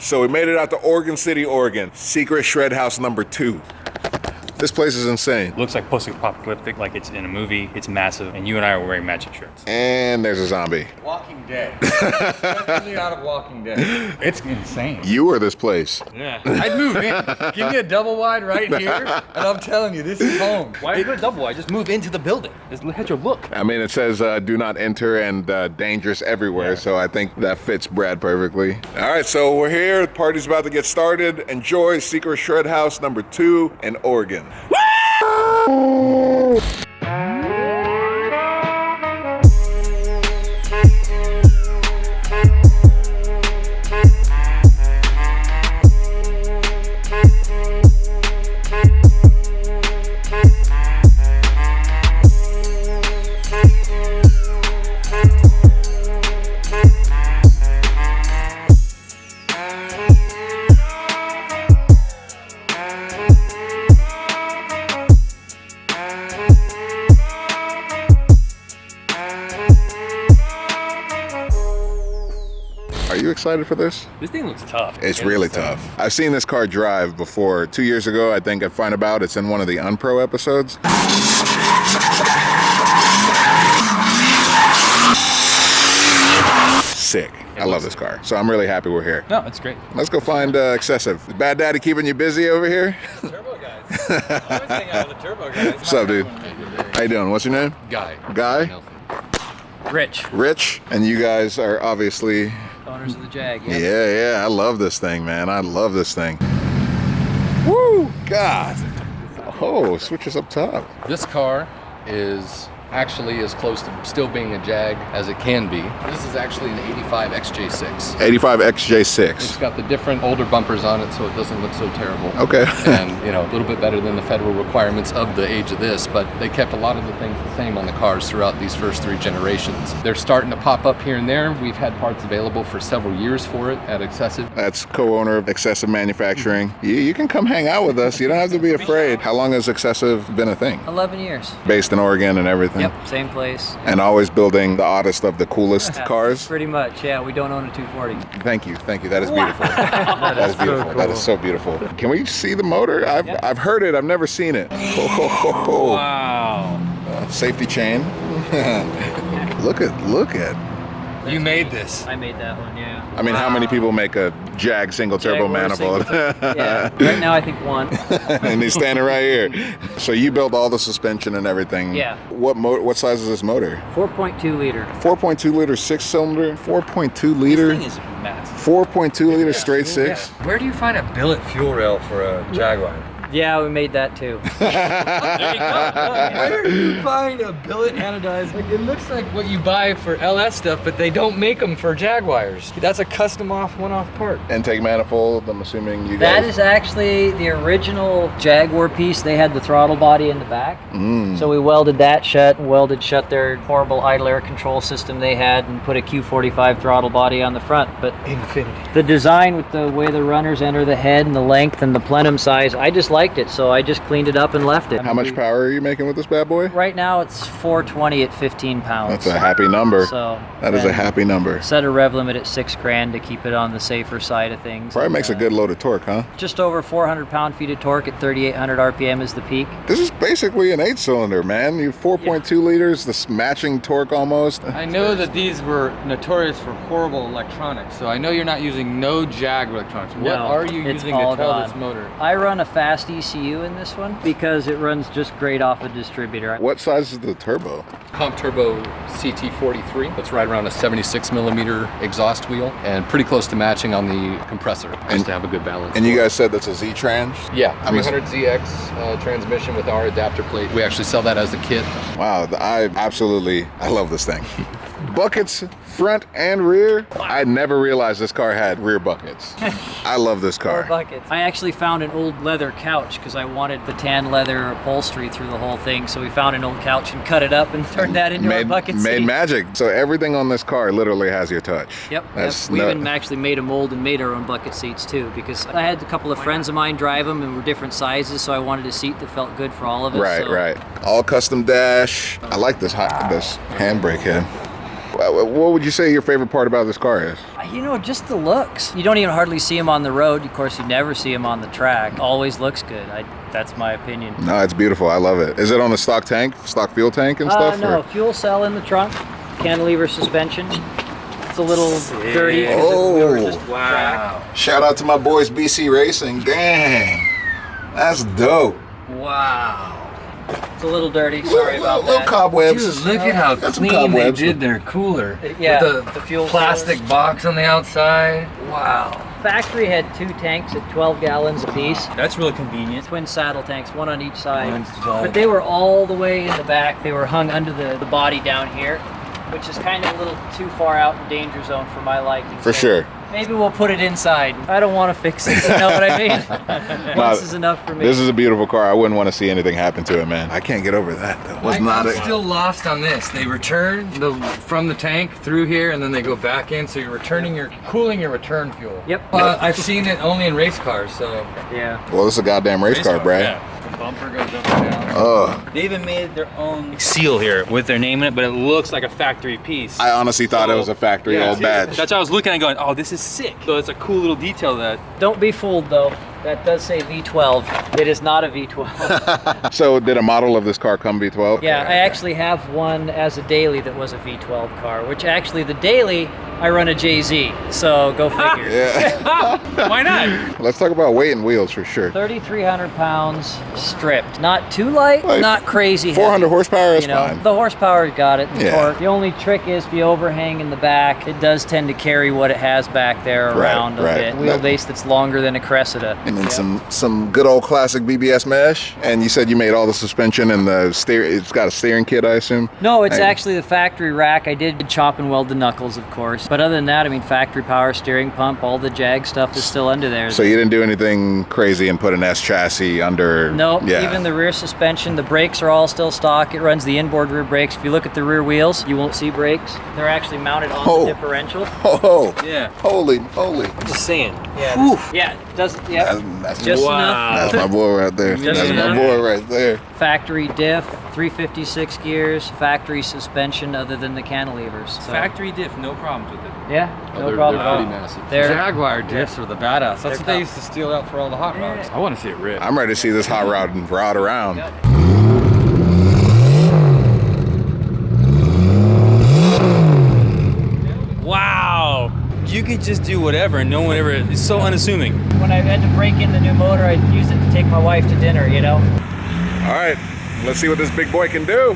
So we made it out to Oregon City, Oregon. Secret Shred House number 2. This place is insane. Looks like post-apocalyptic, like it's in a movie. It's massive, and you and I are wearing matching shirts. And there's a zombie. Walking Dead. Definitely out of Walking Dead. It's insane. You or this place? Yeah. I'd move in. Give me a double wide right here, and I'm telling you, this is home. Why put a double wide? Just move into the building. Just look at your look. I mean, it says do not enter and dangerous everywhere, so I think that fits Brad perfectly. All right, so we're here. The party's about to get started. Enjoy Secret Shred House number 2 in Oregon. Woo! Are you excited for this? This thing looks tough. It's really tough. I've seen this car drive before. 2 years ago, I think I find about it's in one of the Unpro episodes. Sick. I love this car. So I'm really happy we're here. No, it's great. Let's go find Xcessive. Is Bad Daddy keeping you busy over here? Turbo guys. I always hang out with the turbo guys. What's up, dude? How you doing? What's your name? Guy. Guy? Rich. Rich. And you guys are obviously... Owners of the Jag, Yeah, I love this thing, man. I love this thing. Woo! God. Oh, switches up top. This car is actually as close to still being a Jag as it can be. This is actually an 85 XJ6. 85 XJ6. It's got the different older bumpers on it so it doesn't look so terrible. Okay. And, you know, a little bit better than the federal requirements of the age of this, but they kept a lot of the things the same on the cars throughout these first 3 generations. They're starting to pop up here and there. We've had parts available for several years for it at Xcessive. That's co-owner of Xcessive Manufacturing. You can come hang out with us. You don't have to be afraid. How long has Xcessive been a thing? 11 years. Based in Oregon and everything? Yep, same place. And always building the oddest of the coolest cars? Pretty much, yeah. We don't own a 240. Thank you. That is beautiful. That is beautiful. That is so beautiful. Can we see the motor? I've heard it. I've never seen it. Wow. Safety chain. Look at. You made this. I made that one, yeah. I mean, how many people make a Jag single turbo Jaguar manifold? Yeah, right now I think one. And he's standing right here. So you built all the suspension and everything. Yeah. What size is this motor? 4.2 liter. 4.2 liter 6-cylinder. 4.2 liter. This thing is massive. 4.2 liter straight 6. Where do you find a billet fuel rail for a Jaguar? Yeah, we made that too. Where do you find a billet anodized? Like, it looks like what you buy for LS stuff, but they don't make them for Jaguars. That's a custom one-off part. Intake manifold, I'm assuming you guys... That is actually the original Jaguar piece. They had the throttle body in the back. So we welded that shut and welded shut their horrible idle air control system they had and put a Q45 throttle body on the front. But Infinity. the design with the way the runners enter the head and the length and the plenum size, I just liked it, so I just cleaned it up and left it. How much power are you making with this bad boy? Right now it's 420 at 15 pounds. That's a happy number. So That is a happy number. set a rev limit at $6,000 to keep it on the safer side of things. Probably And, makes a good load of torque, huh? Just over 400 pound-feet of torque at 3,800 RPM is the peak. This is basically an 8-cylinder, man. You have 4.2 liters, this matching torque almost. I know that these were notorious for horrible electronics, so I know you're not using no Jag electronics. What No, are you it's using to all tell gone. this motor? I run a fast ECU in this one because it runs just great off a distributor. What size is the turbo? Pump Turbo CT43. That's right around a 76 millimeter exhaust wheel and pretty close to matching on the compressor just to have a good balance. And you guys said that's a Z-Trans? Yeah, I'm a- 300ZX transmission with our adapter plate. We actually sell that as a kit. Wow, I love this thing. Buckets, front and rear. I never realized this car had rear buckets. I love this car. Buckets. I actually found an old leather couch because I wanted the tan leather upholstery through the whole thing. So we found an old couch and cut it up and turned that into a bucket Made seat. magic. So everything on this car literally has your touch. Yep. That's We no- even actually made a mold and made our own bucket seats too because I had a couple of friends of mine drive them and were different sizes, so I wanted a seat that felt good for all of us. Right, so. right. All custom dash. I like this handbrake head. What would you say your favorite part about this car is? You know, just the looks. You don't even hardly see them on the road. Of course, you never see them on the track. Always looks good. That's my opinion. No, it's beautiful. I love it. Is it on a stock tank, stock fuel tank and stuff? No, or? fuel cell in the trunk, cantilever suspension. It's a little dirty. Oh, we were just Wow. Shout out to my boys BC Racing. Dang, that's dope. Wow. It's a little dirty. Sorry about Little that. cobwebs. Dude, look at how Got some clean they cobwebs. did their cooler. Yeah, With the fuel plastic cells. box on the outside. Wow. Factory had 2 tanks at 12 gallons apiece. That's really convenient. Twin saddle tanks, one on each side. On each side. But they were all the way in the back. They were hung under the body down here, which is kind of a little too far out in danger zone for my liking. For So sure. Maybe we'll put it inside. I don't want to fix it, you know what I mean? Once is enough for me. This is a beautiful car. I wouldn't want to see anything happen to it, man. I can't get over that though. Was not I'm a, still lost on this. They return from the tank through here, and then they go back in. So you're cooling your return fuel. Yep. I've seen it only in race cars. So Yeah. well, this is a goddamn race car, Brad. Yeah. the bumper goes up and down. Ugh. They even made their own seal here with their name in it, but it looks like a factory piece. I honestly thought it was a factory old badge. That's what I was looking at going, oh, this is sick. So it's a cool little detail that. Don't be fooled though. That does say V12. It is not a V12. So did a model of this car come V12? Yeah, I actually have one as a daily that was a V12 car, which actually the daily I run a JZ, so go figure. Yeah. Why not? Let's talk about weight and wheels for sure. 3,300 pounds stripped. Not too light, Like, not crazy. 400 heavy. horsepower is You know, fine. the horsepower's got it. The Yeah. torque. The only trick is the overhang in the back. It does tend to carry what it has back there around right. a bit. Wheelbase that's longer than a Cressida. And then some good old classic BBS mesh. And you said you made all the suspension and the steer. It's got a steering kit, I assume. No, it's Hey. actually the factory rack. I did chop and weld the knuckles, of course. But other than that, I mean, factory power steering pump, all the Jag stuff is still under there. So you didn't do anything crazy and put an S chassis under. Nope, Yeah. even the rear suspension, the brakes are all still stock. It runs the inboard rear brakes. If you look at the rear wheels, you won't see brakes. They're actually mounted on Oh. the differential. Oh. Yeah. Holy. Just saying. Yeah, yeah, it does. Yeah, That's just Wow. enough. That's my boy right there. Just That's my enough. boy right there. Factory diff, 356 gears, factory suspension other than the cantilevers. So, Factory diff, no problems with it. Yeah, no they're problem at all. pretty massive. They're Jaguar diffs are the badass. That's They're what they tough. used to steal out for all the hot rods. I want to see it rip. I'm ready to see this hot rod and rod around. Wow. You could just do whatever and no one ever, it's so unassuming. when I had to break in the new motor, I used it to take my wife to dinner, you know? All right, let's see what this big boy can do.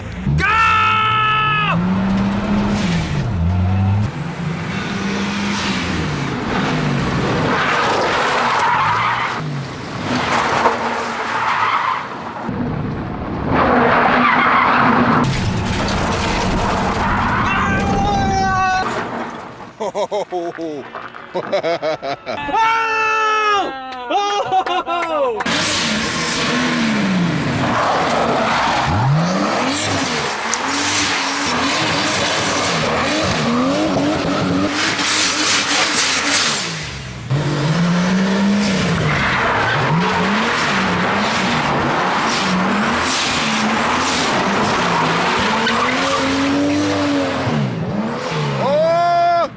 Oh!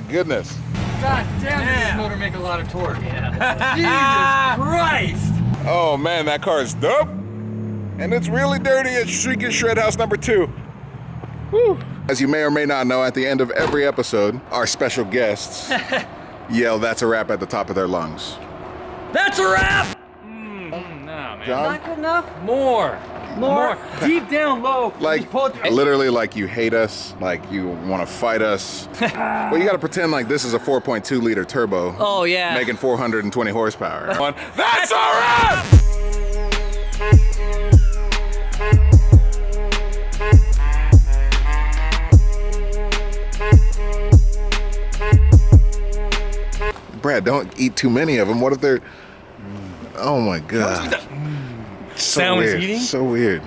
goodness. God damn, does this motor make a lot of torque. Jesus Christ! Oh man, that car is dope. And it's really dirty at Streaky Shred House number 2. Woo. As you may or may not know, at the end of every episode, our special guests yell, "That's a wrap" at the top of their lungs. That's a wrap! No, man. John? Not good enough? More. Deep down low. Like, Just pull it through. literally like you hate us, like you want to fight us. Well, you got to pretend like this is a 4.2 liter turbo. Oh, yeah. Making 420 horsepower. That's a wrap! Brad, don't eat too many of them. What if they're... Oh my God. So Sound is weird. eating? So weird.